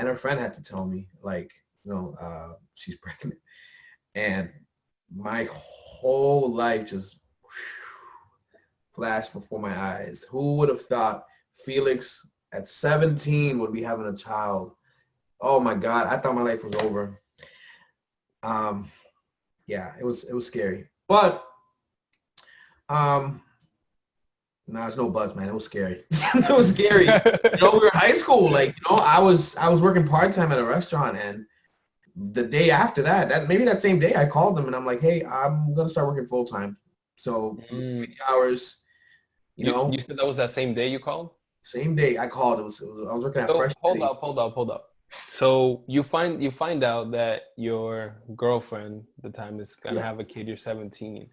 and her friend had to tell me, like, she's pregnant. And my whole life just flashed before my eyes. Who would have thought Felix at 17 would be having a child? Oh my God, I thought my life was over. Yeah, it was scary. But no, it's no buts, man. It was scary. It was scary. We were in high school. Like, I was working part-time at a restaurant, and the day after that maybe that same day, I called them and I'm like, hey, I'm gonna start working full-time. So 80 hours, You said that was that same day you called? Same day I called. It was I was working at So Fresh City. hold up. So you find out that your girlfriend at the time is gonna have a kid. You're 17,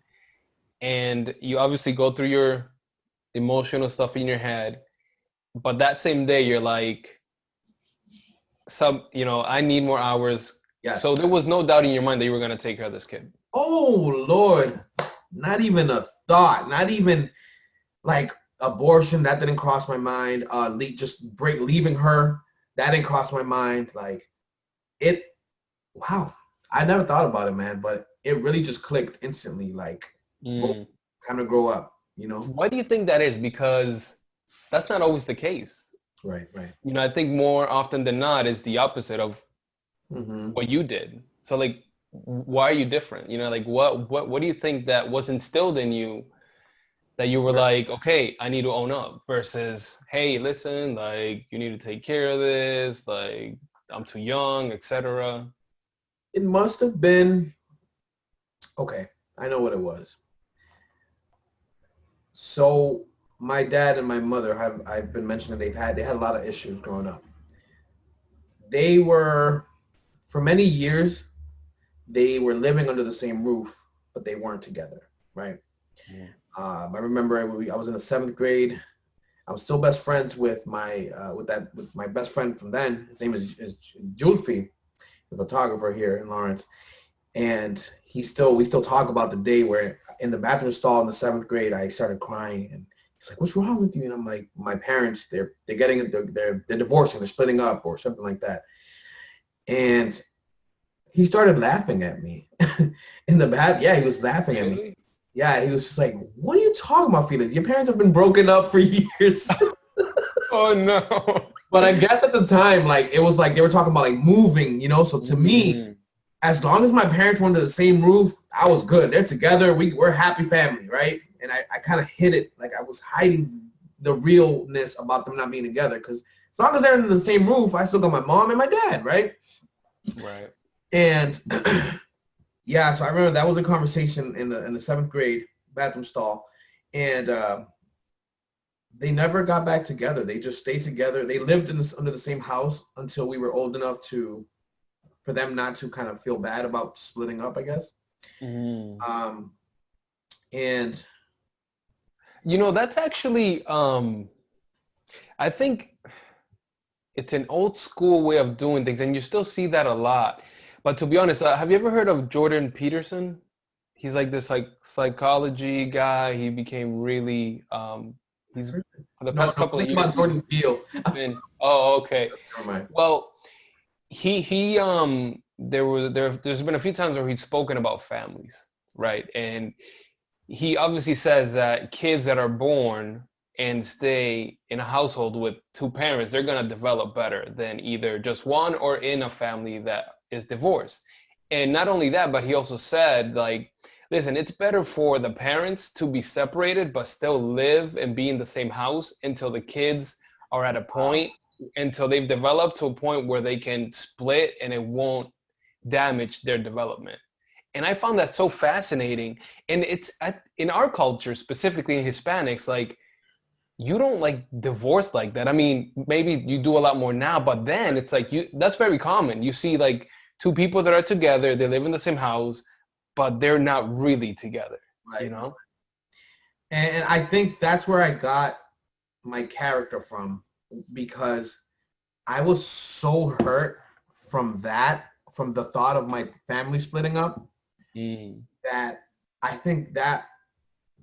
and you obviously go through your emotional stuff in your head. But that same day, you're like, I need more hours. Yes. So there was no doubt in your mind that you were gonna take care of this kid. Oh Lord, not even a thought. Not even like abortion. That didn't cross my mind. Leaving her. That didn't cross my mind. Like it. Wow. I never thought about it, man. But it really just clicked instantly. Like, time to grow up. Why do you think that is? Because that's not always the case. Right. I think more often than not is the opposite of what you did. So like, why are you different? Like what do you think that was instilled in you that you were like, okay, I need to own up, versus, hey, listen, like, you need to take care of this, like, I'm too young, etc. It must have been, okay, I know what it was. So my dad and my mother I've been mentioning they had a lot of issues growing up. They were, for many years, they were living under the same roof, but they weren't together, right? Yeah. I remember I was in the 7th grade. I'm still best friends with my best friend from then. His name is Julfi, the photographer here in Lawrence, and we still talk about the day where in the bathroom stall in the 7th grade I started crying, and he's like, "What's wrong with you?" And I'm like, "My parents, they're divorcing, they're splitting up, or something like that." And he started laughing at me in the bath. Yeah, he was laughing at me. Yeah, he was just like, "What are you talking about, Felix? Your parents have been broken up for years." Oh no. But I guess at the time, like, it was like they were talking about like moving, So to me, as long as my parents were under the same roof, I was good. They're together. We're a happy family, right? And I kind of hid it. Like, I was hiding the realness about them not being together, because as long as they're under the same roof, I still got my mom and my dad, right? Right. And yeah, so I remember that was a conversation in the 7th grade bathroom stall, and they never got back together. They just stayed together. They lived under the same house until we were old enough for them not to kind of feel bad about splitting up, I guess. And that's actually, I think it's an old school way of doing things, and you still see that a lot. But to be honest, have you ever heard of Jordan Peterson? He's like this psychology guy. He became really, he's for the past couple of years. Jordan Peele. Oh, okay. Never mind. Well, there's been a few times where he's spoken about families, right? And he obviously says that kids that are born and stay in a household with two parents, they're going to develop better than either just one or in a family that is divorced. And not only that, but he also said, like, listen, it's better for the parents to be separated but still live and be in the same house until the kids are at a point, until they've developed to a point where they can split and it won't damage their development. And I found that so fascinating. And it's in our culture, specifically in Hispanics, like, you don't like divorce like that. I mean, maybe you do a lot more now, but then it's like that's very common. You see like two people that are together, they live in the same house, but they're not really together, right. And I think that's where I got my character from, because I was so hurt from the thought of my family splitting up, that I think that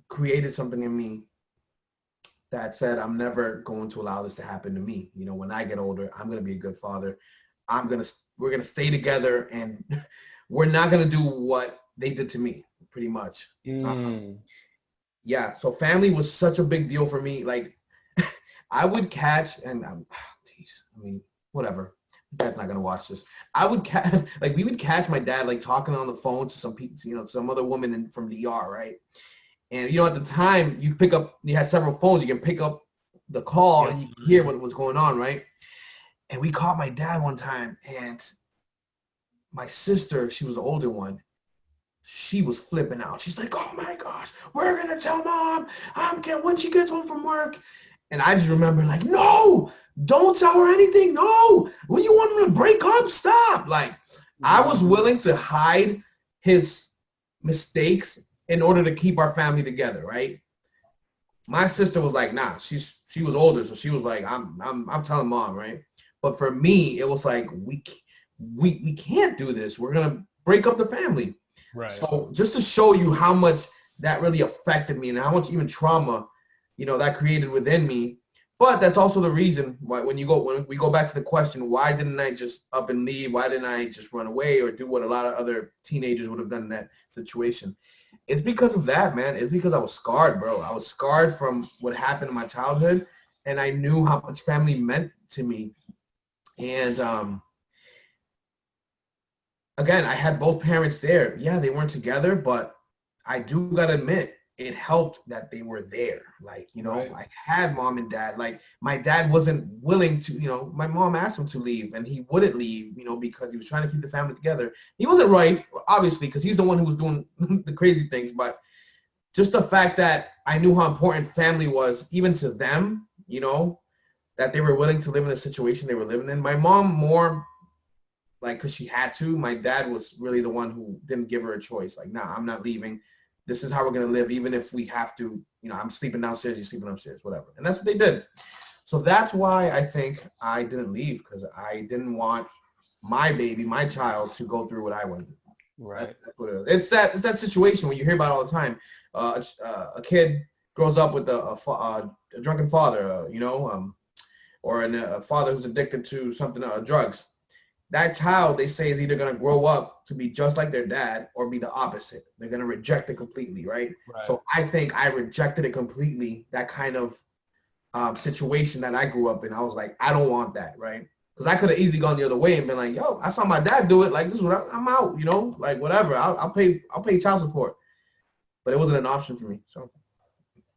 created something in me that said, I'm never going to allow this to happen to me. When I get older, I'm going to be a good father. we're gonna stay together, and we're not gonna do what they did to me, pretty much. Mm. Yeah, so family was such a big deal for me. Like, I would catch, and geez, I mean, whatever. My dad's not gonna watch this. I would catch, like, we would catch my dad like talking on the phone to some people, some other woman from DR, right? And at the time, you had several phones, you can pick up the call Yep. and you can hear what was going on, right? And we caught my dad one time, and my sister, she was the older one, she was flipping out. She's like, "Oh my gosh, we're gonna tell mom. When she gets home from work." And I just remember, like, "No, don't tell her anything. No, what, you want him to break up? Stop!" Like, I was willing to hide his mistakes in order to keep our family together, right? My sister was like, "Nah." She was older, so she was like, I'm telling mom, right? But for me, it was like, we can't do this. We're gonna break up the family. Right. So just to show you how much that really affected me and how much even trauma, that created within me. But that's also the reason why when we go back to the question, why didn't I just up and leave? Why didn't I just run away or do what a lot of other teenagers would have done in that situation? It's because of that, man. It's because I was scarred, bro. I was scarred from what happened in my childhood, and I knew how much family meant to me. And again, I had both parents there. Yeah, they weren't together, but I do gotta admit, it helped that they were there. Like, Right. I had mom and dad. Like, my dad wasn't willing to, my mom asked him to leave, and he wouldn't leave, because he was trying to keep the family together. He wasn't right, obviously, because he's the one who was doing the crazy things. But just the fact that I knew how important family was, even to them, that they were willing to live in a situation they were living in. My mom more, like, because she had to. My dad was really the one who didn't give her a choice. Like, nah, I'm not leaving. This is how we're going to live, even if we have to, I'm sleeping downstairs, you're sleeping upstairs, whatever. And that's what they did. So that's why I think I didn't leave, because I didn't want my baby, my child, to go through what I went through. Right. That's what it is. It's that situation when you hear about it all the time. A kid grows up with a drunken father, or a father who's addicted to something, drugs. That child, they say, is either going to grow up to be just like their dad or be the opposite. They're going to reject it completely, right? Right. So I think I rejected it completely, that kind of situation that I grew up in. I was like, I don't want that, right? Because I could have easily gone the other way and been like, "Yo, I saw my dad do it. Like, this is what I'm out, like, whatever. I'll pay child support." But it wasn't an option for me. So